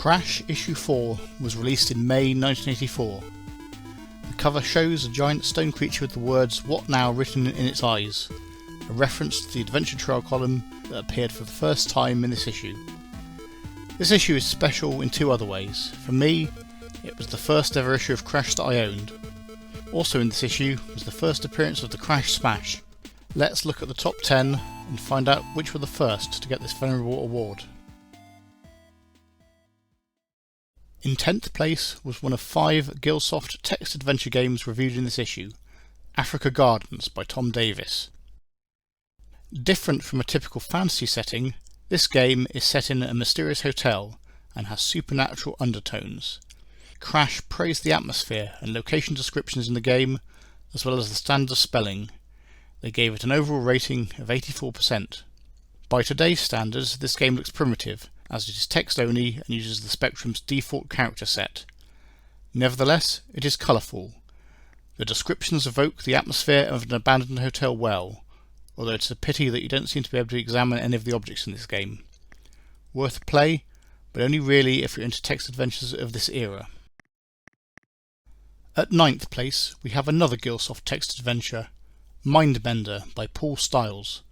Crash Issue 4 was released in May 1984. The cover shows a giant stone creature with the words "What Now" written in its eyes, a reference to the Adventure Trail column that appeared for the first time in this issue. This issue is special in two other ways. For me, it was the first ever issue of Crash that I owned. Also in this issue was the first appearance of the Crash Smash. Let's look at the top 10 and find out which were the first to get this venerable award. In 10th place was one of 5 Gilsoft text adventure games reviewed in this issue, Africa Gardens by Tom Davis. Different from a typical fantasy setting, this game is set in a mysterious hotel and has supernatural undertones. Crash praised the atmosphere and location descriptions in the game, as well as the standard of spelling. They gave it an overall rating of 84%. By today's standards, this game looks primitive, as it is text only and uses the Spectrum's default character set. Nevertheless, it is colourful. The descriptions evoke the atmosphere of an abandoned hotel well, although it's a pity that you don't seem to be able to examine any of the objects in this game. Worth a play, but only really if you're into text adventures of this era. At 9th place, we have another Gilsoft text adventure, Mindbender by Paul Stiles.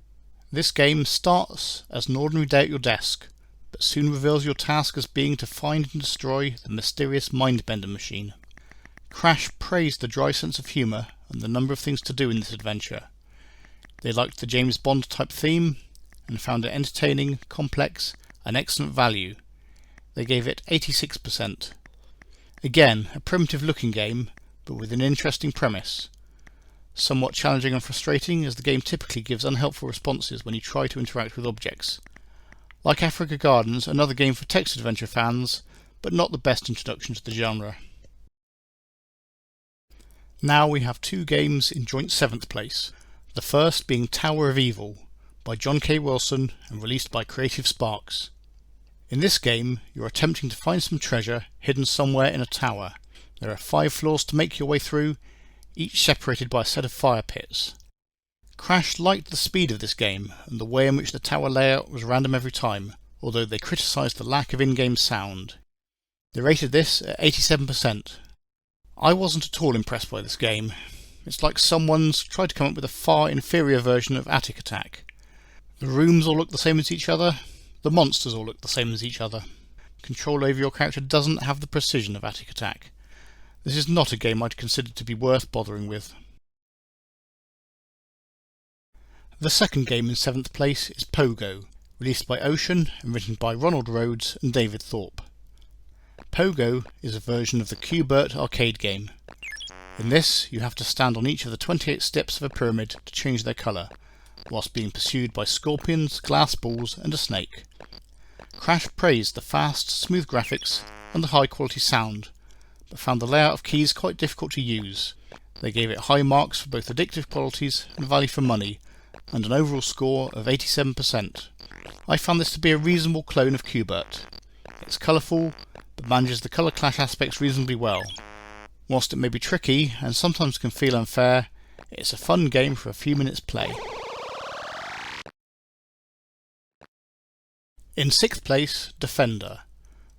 This game starts as an ordinary day at your desk, but soon reveals your task as being to find and destroy the mysterious Mindbender machine. Crash praised the dry sense of humour and the number of things to do in this adventure. They liked the James Bond type theme and found it entertaining, complex and excellent value. They gave it 86%. Again, a primitive looking game, but with an interesting premise. Somewhat challenging and frustrating, as the game typically gives unhelpful responses when you try to interact with objects. Like Africa Gardens, another game for text adventure fans, but not the best introduction to the genre. Now we have 2 games in joint 7th place, the first being Tower of Evil by John K. Wilson and released by Creative Sparks. In this game, you're attempting to find some treasure hidden somewhere in a tower. There are 5 floors to make your way through, each separated by a set of fire pits. Crash liked the speed of this game and the way in which the tower layout was random every time, although they criticised the lack of in-game sound. They rated this at 87%. I wasn't at all impressed by this game. It's like someone's tried to come up with a far inferior version of Orc Attack. The rooms all look the same as each other. The monsters all look the same as each other. Control over your character doesn't have the precision of Orc Attack. This is not a game I'd consider to be worth bothering with. The second game in 7th place is Pogo, released by Ocean and written by Ronald Rhodes and David Thorpe. Pogo is a version of the Q*bert arcade game. In this, you have to stand on each of the 28 steps of a pyramid to change their colour, whilst being pursued by scorpions, glass balls and a snake. Crash praised the fast, smooth graphics and the high quality sound, but found the layout of keys quite difficult to use. They gave it high marks for both addictive qualities and value for money, and an overall score of 87%. I found this to be a reasonable clone of Q*bert. It's colourful, but manages the colour clash aspects reasonably well. Whilst it may be tricky and sometimes can feel unfair, it's a fun game for a few minutes play. In 6th place, Defenda,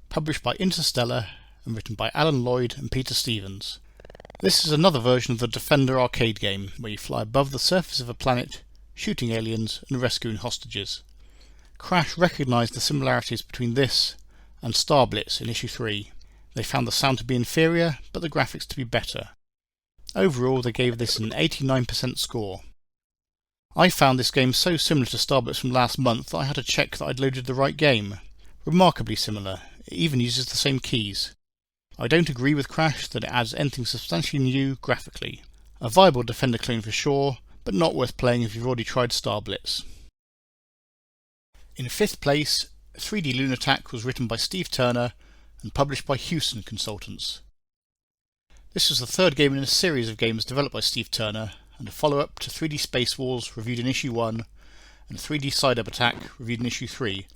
published by Interstellar and written by Alan Lloyd and Peter Stevens. This is another version of the Defenda arcade game, where you fly above the surface of a planet, shooting aliens and rescuing hostages. Crash recognised the similarities between this and Star Blitz in issue 3. They found the sound to be inferior, but the graphics to be better. Overall, they gave this an 89% score. I found this game so similar to Star Blitz from last month that I had to check that I'd loaded the right game. Remarkably similar, it even uses the same keys. I don't agree with Crash that it adds anything substantially new graphically. A viable Defender clone for sure, but not worth playing if you've already tried Star Blitz. In 5th place, 3D Lunattack was written by Steve Turner and published by Hewson Consultants. This was the 3rd game in a series of games developed by Steve Turner, and a follow-up to 3D Space Wars reviewed in issue 1 and 3D Side-Up Attack reviewed in issue 3,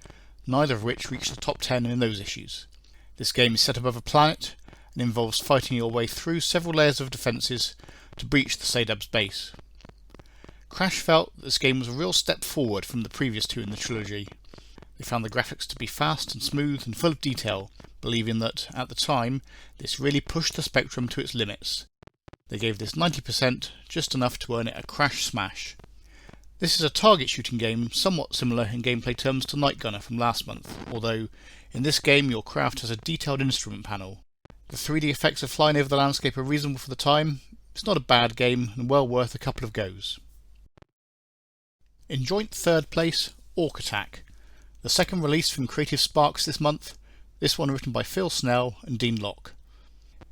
neither of which reached the top 10 in those issues. This game is set above a planet and involves fighting your way through several layers of defences to breach the Sadab's base. Crash felt that this game was a real step forward from the previous 2 in the trilogy. They found the graphics to be fast and smooth and full of detail, believing that, at the time, this really pushed the Spectrum to its limits. They gave this 90%, just enough to earn it a crash smash. This is a target shooting game, somewhat similar in gameplay terms to Night Gunner from last month, although in this game your craft has a detailed instrument panel. The 3D effects of flying over the landscape are reasonable for the time. It's not a bad game and well worth a couple of goes. In joint third place, Orc Attack, the second release from Creative Sparks this month, this one written by Phil Snell and Dean Locke.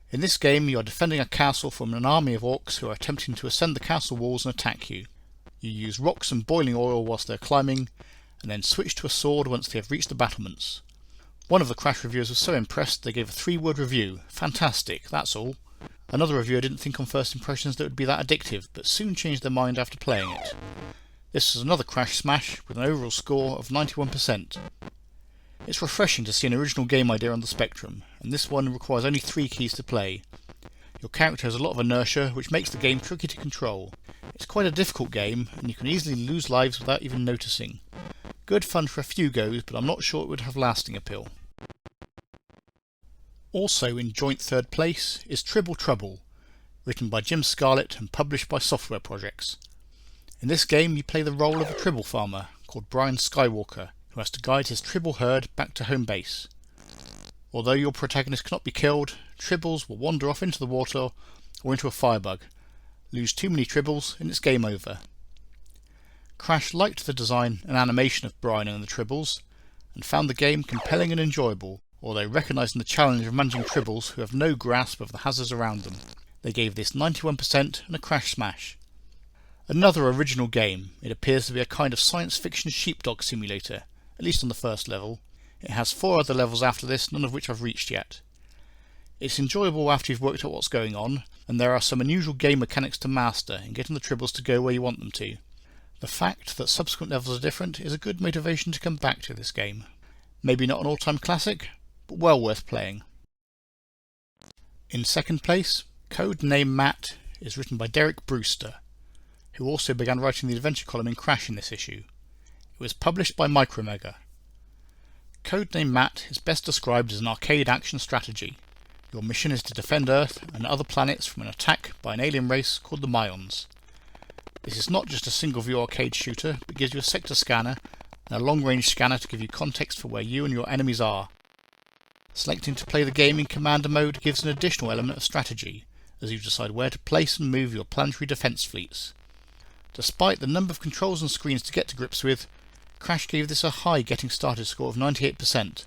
In this game you are defending a castle from an army of orcs who are attempting to ascend the castle walls and attack you. You use rocks and boiling oil whilst they are climbing, and then switch to a sword once they have reached the battlements. One of the Crash reviewers was so impressed they gave a 3-word review. Fantastic, that's all. Another reviewer didn't think on first impressions that it would be that addictive, but soon changed their mind after playing it. This is another Crash smash with an overall score of 91%. It's refreshing to see an original game idea on the Spectrum, and this one requires only 3 keys to play. Your character has a lot of inertia, which makes the game tricky to control. It's quite a difficult game, and you can easily lose lives without even noticing. Good fun for a few goes, but I'm not sure it would have lasting appeal. Also in joint third place is Tribble Trouble, written by Jim Scarlett and published by Software Projects. In this game you play the role of a Tribble farmer called Brian Skywalker, who has to guide his Tribble herd back to home base. Although your protagonist cannot be killed, Tribbles will wander off into the water or into a firebug. Lose too many Tribbles and it's game over. Crash liked the design and animation of Brian and the Tribbles, and found the game compelling and enjoyable, although recognising the challenge of managing Tribbles who have no grasp of the hazards around them. They gave this 91% and a crash smash. Another original game. It appears to be a kind of science fiction sheepdog simulator, at least on the first level. It has 4 other levels after this, none of which I've reached yet. It's enjoyable after you've worked out what's going on, and there are some unusual game mechanics to master in getting the Tribbles to go where you want them to. The fact that subsequent levels are different is a good motivation to come back to this game. Maybe not an all-time classic, but well worth playing. In second place, Codename Mat is written by Derek Brewster, who also began writing the adventure column in Crash in this issue. It was published by Micromega. Codename Mat is best described as an arcade action strategy. Your mission is to defend Earth and other planets from an attack by an alien race called the Myons. This is not just a single view arcade shooter, but gives you a sector scanner and a long range scanner to give you context for where you and your enemies are. Selecting to play the game in Commander mode gives an additional element of strategy, as you decide where to place and move your planetary defence fleets. Despite the number of controls and screens to get to grips with, Crash gave this a high getting started score of 98%.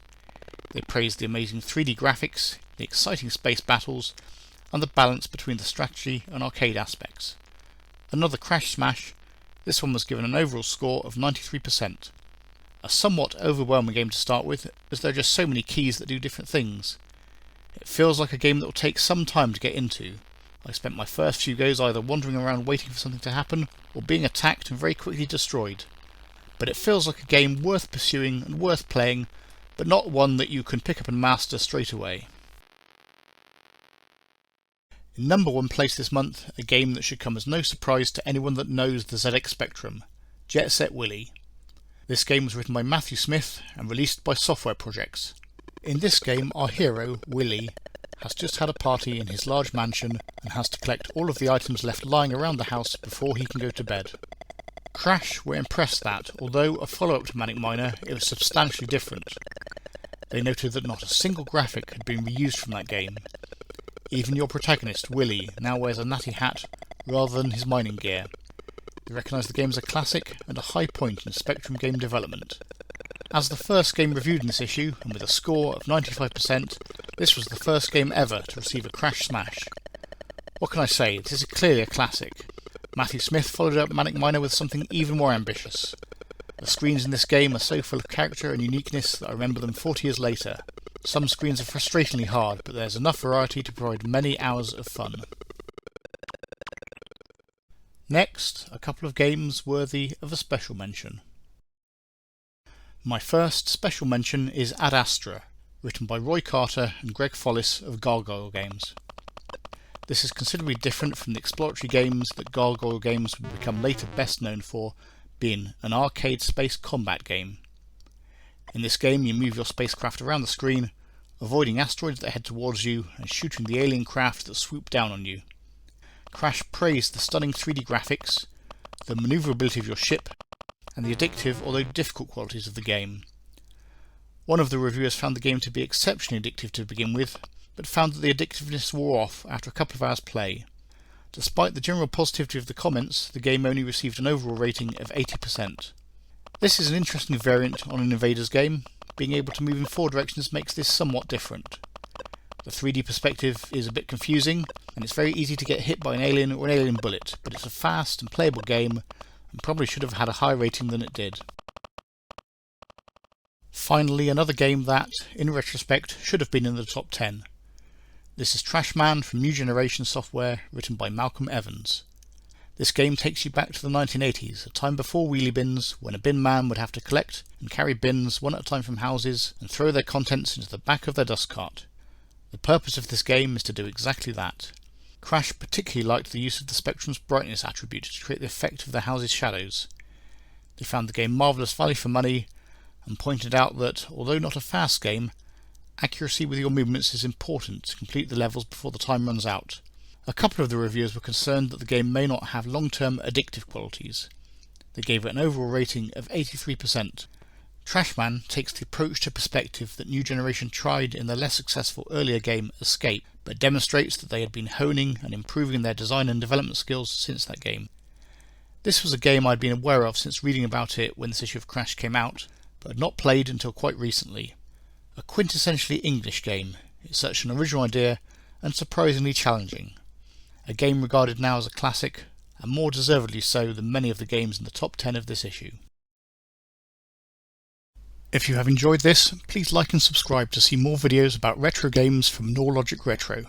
They praised the amazing 3D graphics, the exciting space battles, and the balance between the strategy and arcade aspects. Another Crash smash, this one was given an overall score of 93%. A somewhat overwhelming game to start with, as there are just so many keys that do different things. It feels like a game that will take some time to get into. I spent my first few goes either wandering around waiting for something to happen, or being attacked and very quickly destroyed. But it feels like a game worth pursuing and worth playing, but not one that you can pick up and master straight away. In number 1 place this month, a game that should come as no surprise to anyone that knows the ZX Spectrum, Set Willy. This game was written by Matthew Smith and released by Software Projects. In this game, our hero, Willy, has just had a party in his large mansion and has to collect all of the items left lying around the house before he can go to bed. Crash were impressed that, although a follow-up to Manic Miner, it was substantially different. They noted that not a single graphic had been reused from that game. Even your protagonist, Willy, now wears a natty hat rather than his mining gear. They recognise the game as a classic and a high point in Spectrum game development. As the first game reviewed in this issue, and with a score of 95%, this was the first game ever to receive a Crash smash. What can I say, this is clearly a classic. Matthew Smith followed up Manic Miner with something even more ambitious. The screens in this game are so full of character and uniqueness that I remember them 40 years later. Some screens are frustratingly hard, but there's enough variety to provide many hours of fun. Next, a couple of games worthy of a special mention. My first special mention is Ad Astra, written by Roy Carter and Greg Follis of Gargoyle Games. This is considerably different from the exploratory games that Gargoyle Games would become later best known for, being an arcade space combat game. In this game you move your spacecraft around the screen, avoiding asteroids that head towards you and shooting the alien craft that swoop down on you. Crash praised the stunning 3D graphics, the manoeuvrability of your ship, and the addictive, although difficult qualities of the game. One of the reviewers found the game to be exceptionally addictive to begin with, but found that the addictiveness wore off after a couple of hours play. Despite the general positivity of the comments, the game only received an overall rating of 80%. This is an interesting variant on an Invaders game. Being able to move in 4 directions makes this somewhat different. The 3D perspective is a bit confusing, and it's very easy to get hit by an alien or an alien bullet, but it's a fast and playable game, and probably should have had a higher rating than it did. Finally, another game that, in retrospect, should have been in the top 10. This is Trashman from New Generation Software, written by Malcolm Evans. This game takes you back to the 1980s, a time before wheelie bins, when a bin man would have to collect and carry bins one at a time from houses and throw their contents into the back of their dust cart. The purpose of this game is to do exactly that. Crash particularly liked the use of the Spectrum's brightness attribute to create the effect of the house's shadows. They found the game marvellous value for money and pointed out that, although not a fast game, accuracy with your movements is important to complete the levels before the time runs out. A couple of the reviewers were concerned that the game may not have long-term addictive qualities. They gave it an overall rating of 83%. Trashman takes the approach to perspective that New Generation tried in their less successful earlier game Escape, but demonstrates that they had been honing and improving their design and development skills since that game. This was a game I'd been aware of since reading about it when this issue of Crash came out, but had not played until quite recently. A quintessentially English game. It's such an original idea and surprisingly challenging. A game regarded now as a classic, and more deservedly so than many of the games in the top 10 of this issue. If you have enjoyed this, please like and subscribe to see more videos about retro games from NorLogic Retro.